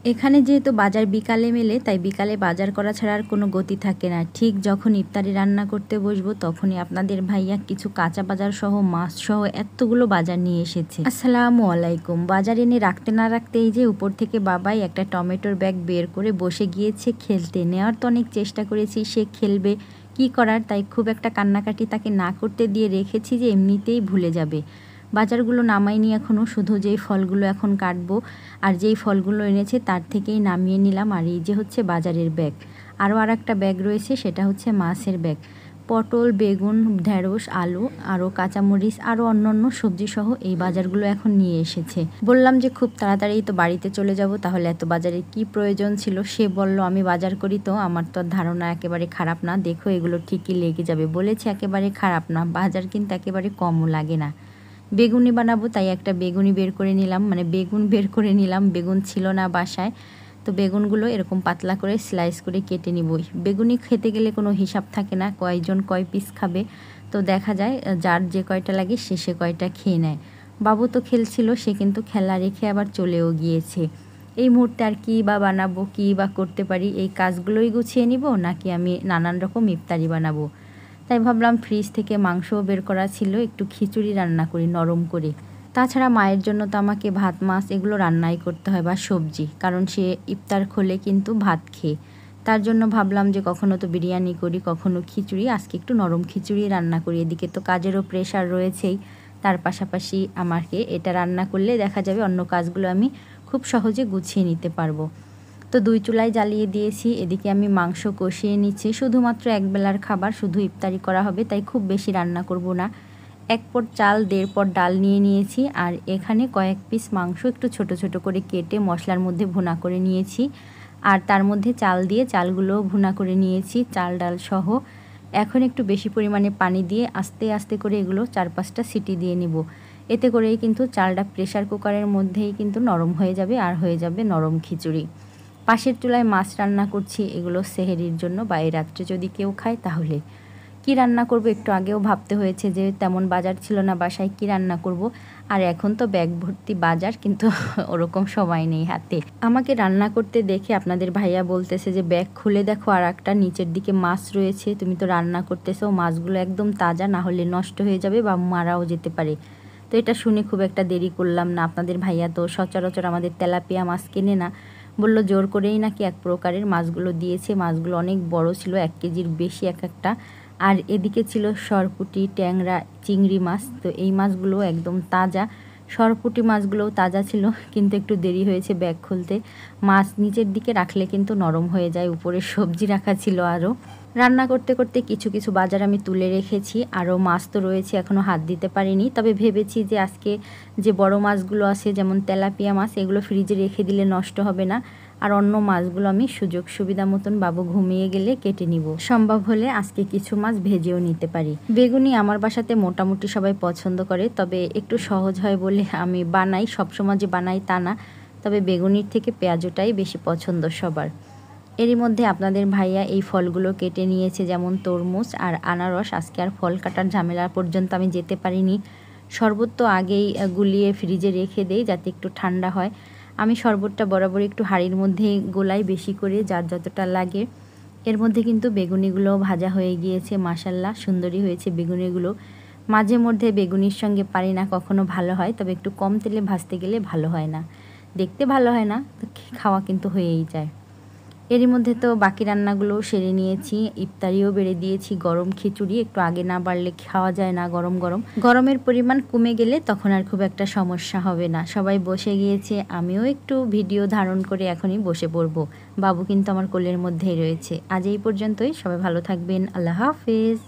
এখানে যেহেতু বাজার বিকালে মেলে, তাই বিকালে বাজার করা ছাড়া আর কোনো গতি থাকে না। ঠিক যখন ইফতারি রান্না করতে বসবো তখনই আপনাদের ভাইয়া কিছু কাঁচা বাজার সহ মাছ সহ এতগুলো বাজার নিয়ে এসেছে। আসসালামু আলাইকুম। বাজার এনে রাখতে না রাখতে এই যে উপর থেকে বাবাই একটা টমেটোর ব্যাগ বের করে বসে গিয়েছে খেলতে। নেওয়ার তো অনেক চেষ্টা করেছি, সে খেলবে, কি করার, তাই খুব একটা কান্নাকাটি তাকে না করতে দিয়ে রেখেছি যে এমনিতেই ভুলে যাবে। বাজারগুলো নামাইনি এখনও, শুধু যেই ফলগুলো এখন কাটবো আর যেই ফলগুলো এনেছে তার থেকেই নামিয়ে নিলাম। আর এই যে হচ্ছে বাজারের ব্যাগ, আরও আর একটা ব্যাগ রয়েছে, সেটা হচ্ছে মাছের ব্যাগ। পটল, বেগুন, ঢেঁড়স, আলু, আরও কাঁচামরিচ, আরও অন্যান্য সবজি সহ এই বাজারগুলো এখন নিয়ে এসেছে। বললাম যে খুব তাড়াতাড়ি তো বাড়িতে চলে যাব, তাহলে এত বাজারের কি প্রয়োজন ছিল। সে বলল আমি বাজার করি তো, আমার তো ধারণা একেবারে খারাপ না, দেখো এগুলো ঠিকই লেগে যাবে। বলেছে একেবারে খারাপ না, বাজার কিন্তু একেবারে কমও লাগে না। বেগুনি বানাবো, তাই একটা বেগুনি বের করে নিলাম, মানে বেগুন বের করে নিলাম। বেগুন ছিল না বাসায়, তো বেগুনগুলো এরকম পাতলা করে স্লাইস করে কেটে নিব। বেগুনি খেতে গেলে কোনো হিসাব থাকে না, কয়জন কয় পিস খাবে, তো দেখা যায় যার যে কয়টা লাগে সে কয়টা খেয়ে নেয়। বাবু তো খেলছিল, সে কিন্তু খেলা রেখে আবার চলেও গিয়েছে। এই মুহূর্তে আর কী বা বানাবো, কী বা করতে পারি, এই কাজগুলোই গুছিয়ে নিব নাকি আমি নানান রকম ইফতারি বানাবো। তাই ভাবলাম ফ্রিজ থেকে মাংসও বের করা ছিল, একটু খিচুড়ি রান্না করি নরম করে। তাছাড়া মায়ের জন্য তো আমাকে ভাত মাছ এগুলো রান্নাই করতে হয়, বা সবজি, কারণ সে ইফতার খোলে কিন্তু ভাত খেয়ে। তার জন্য ভাবলাম যে কখনো তো বিরিয়ানি করি, কখনো খিচুড়ি, আজকে একটু নরম খিচুড়ি রান্না করি। এদিকে তো কাজেরও প্রেশার রয়েছেই, তার পাশাপাশি আমাকে এটা রান্না করলে দেখা যাবে অন্য কাজগুলো আমি খুব সহজে গুছিয়ে নিতে পারবো। তো 2 চুলায় জ্বালিয়ে দিয়েছি। এদিকে আমি মাংস কষিয়ে নিচ্ছি, শুধুমাত্র একবেলার খাবার, শুধু ইফতারি করা হবে, তাই খুব বেশি রান্না করব না। 1 পট চাল, 1.5 পট ডাল নিয়ে নিয়েছি। আর এখানে কয়েক পিস মাংস একটু ছোট ছোট করে কেটে মশলার মধ্যে ভুনা করে নিয়েছি। আর তার মধ্যে চাল দিয়ে চালগুলোও ভুনা করে নিয়েছি, চাল ডাল সহ। এখন একটু বেশি পরিমাণে পানি দিয়ে আস্তে আস্তে করে এগুলো 4-5টা সিটি দিয়ে নিব। এতে করেই কিন্তু চালটা প্রেশার কুকারের মধ্যেই কিন্তু নরম হয়ে যাবে, আর হয়ে যাবে নরম খিচুড়ি। পাশের চুলায় মাছ রান্না করছি, এগুলো সেহরির জন্য, বা এই রাত্রে যদি কেউ খায় তাহলে। কি রান্না করব একটু আগেও ভাবতে হয়েছে, যে তেমন বাজার ছিল না বাসায়, কি রান্না করব। আর এখন তো ব্যাগ ভর্তি বাজার, কিন্তু ওরকম সময় নেই হাতে। আমাকে রান্না করতে দেখে আপনাদের ভাইয়া বলতেছে যে ব্যাগ খুলে দেখো, আর একটা নিচের দিকে মাছ রয়েছে, তুমি তো রান্না করতেছো, মাছগুলো একদম তাজা, না হলে নষ্ট হয়ে যাবে বা মারাও যেতে পারে। তো এটা শুনে খুব একটা দেরি করলাম না। আপনাদের ভাইয়া তো সচরাচর আমাদের তেলাপিয়া মাছ কেনে না, বলল জোর করেই নাকি এক প্রকারের মাছগুলো দিয়েছে। মাছগুলো অনেক বড় ছিল, 1 কেজির বেশি এক একটা। আর এদিকে ছিল সরপুঁটি, ট্যাংরা, চিংড়ি মাছ। তো এই মাছগুলো একদম তাজা, সরপুঁটি মাছগুলোও তাজা ছিল, কিন্তু একটু দেরি হয়েছে ব্যাগ খুলতে। মাছ নিচের দিকে রাখলে কিন্তু নরম হয়ে যায়, উপরে সবজি রাখা ছিল আরও। রান্না করতে করতে কিছু কিছু বাজার আমি তুলে রেখেছি, আরও মাছ তো রয়েছে, এখনও হাত দিতে পারিনি। তবে ভেবেছি যে আজকে যে বড় মাছগুলো আছে, যেমন তেলাপিয়া মাছ, এগুলো ফ্রিজে রেখে দিলে নষ্ট হবে না। আর অন্য মাছগুলো আমি সুযোগ সুবিধা মতন বাবু ঘুমিয়ে গেলে কেটে নিব। সম্ভব হলে আজকে কিছু মাছ ভেজেও নিতে পারি। বেগুনি আমার বাসাতে মোটামুটি সবাই পছন্দ করে, তবে একটু সহজ হয় বলে আমি বানাই, সবসময় যে বানাই তা না। তবে বেগুনির থেকে পেঁয়াজটাই বেশি পছন্দ সবার। এরই মধ্যে আপনাদের ভাইয়া এই ফলগুলো কেটে নিয়েছে, যেমন তরমুজ আর আনারস। আজকে আর ফল কাটার ঝামেলা পর্যন্ত আমি যেতে পারিনি। শরবত তো আগেই গুলিয়ে ফ্রিজে রেখে দেই যাতে একটু ঠান্ডা হয়। আমি শরবতটা বরাবর একটু হাঁড়ির মধ্যে গোলাই বেশি করে, যার যতটা লাগে। এর মধ্যে কিন্তু বেগুনিগুলো ভাজা হয়ে গিয়েছে, মাশাল্লাহ সুন্দরই হয়েছে বেগুনিগুলো। মাঝে মধ্যে বেগুনির সঙ্গে পারি না কখনো ভালো হয়, তবে একটু কম তেলে ভাজতে গেলে ভালো হয় না, দেখতে ভালো হয় না, তো খাওয়া কিন্তু হয়েই যায়। এরই মধ্যে তো বাকি রান্নাগুলো সেরে নিয়েছি, ইফতারিও বেড়ে দিয়েছি। গরম খিচুড়ি একটু আগে না বাড়লে খাওয়া যায় না, গরম গরম। গরমের পরিমাণ কমে গেলে তখন আর খুব একটা সমস্যা হবে না। সবাই বসে গিয়েছে, আমিও একটু ভিডিও ধারণ করে এখনই বসে পড়ব। বাবু কিন্তু আমার কোলের মধ্যেই রয়েছে। আজ এই পর্যন্তই, সবাই ভালো থাকবেন, আল্লাহ হাফেজ।